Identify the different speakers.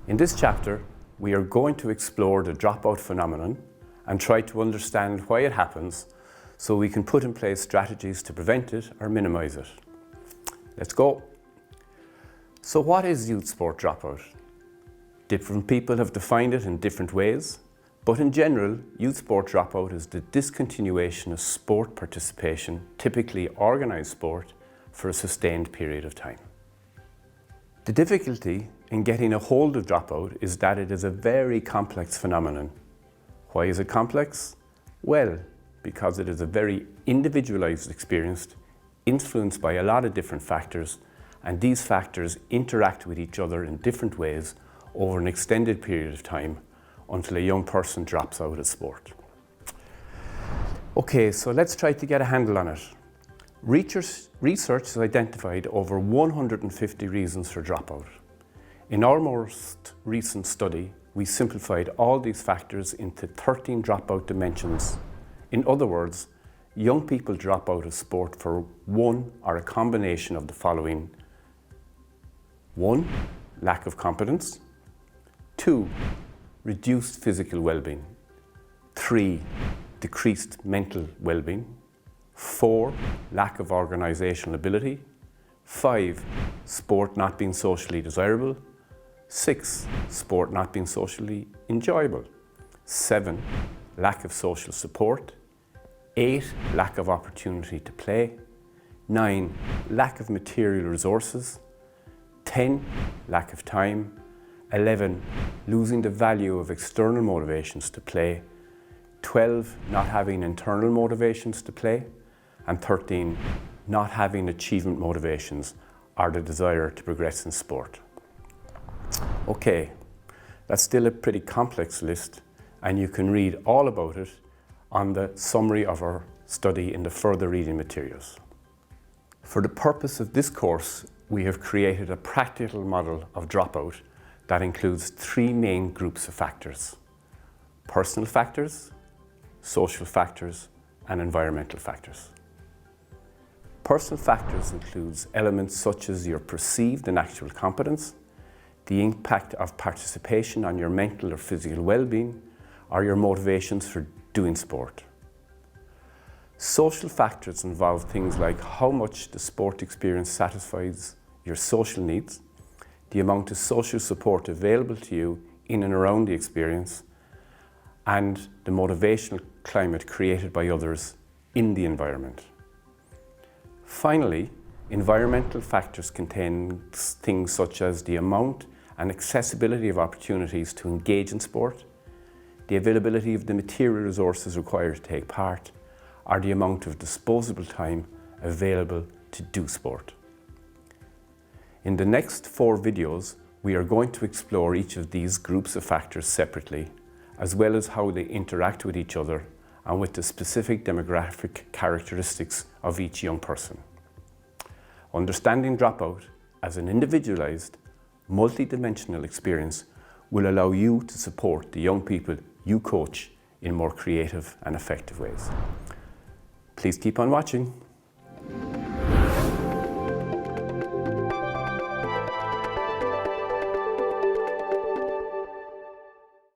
Speaker 1: In this chapter, we are going to explore the dropout phenomenon and try to understand why it happens so we can put in place strategies to prevent it or minimize it. Let's go. So what is youth sport dropout? Different people have defined it in different ways, but in general, youth sport dropout is the discontinuation of sport participation, typically organised sport, for a sustained period of time. The difficulty in getting a hold of dropout is that it is a very complex phenomenon. Why is it complex? Well, because it is a very individualised experience, influenced by a lot of different factors, and these factors interact with each other in different ways over an extended period of time until a young person drops out of sport. Okay, so let's try to get a handle on it. Research has identified over 150 reasons for dropout. In our most recent study, we simplified all these factors into 13 dropout dimensions. In other words, young people drop out of sport for one or a combination of the following. 1. Lack of competence. 2. Reduced physical well-being. 3. Decreased mental well-being. 4. Lack of organisational ability. 5. Sport not being socially desirable. 6. Sport not being socially enjoyable. 7. Lack of social support. 8. Lack of opportunity to play. 9. Lack of material resources. 10. Lack of time. 11. Losing the value of external motivations to play. 12. Not having internal motivations to play. And 13. Not having achievement motivations or the desire to progress in sport. Okay, that's still a pretty complex list, and you can read all about it on the summary of our study in the further reading materials. For the purpose of this course, we have created a practical model of dropout that includes 3 main groups of factors: personal factors, social factors, and environmental factors. Personal factors includes elements such as your perceived and actual competence, the impact of participation on your mental or physical well-being, or your motivations for doing sport. Social factors involve things like how much the sport experience satisfies your social needs, the amount of social support available to you in and around the experience, and the motivational climate created by others in the environment. Finally, environmental factors contain things such as the amount and accessibility of opportunities to engage in sport, the availability of the material resources required to take part, or the amount of disposable time available to do sport. In the next 4 videos, we are going to explore each of these groups of factors separately, as well as how they interact with each other and with the specific demographic characteristics of each young person. Understanding dropout as an individualised, multi-dimensional experience will allow you to support the young people you coach in more creative and effective ways. Please keep on watching.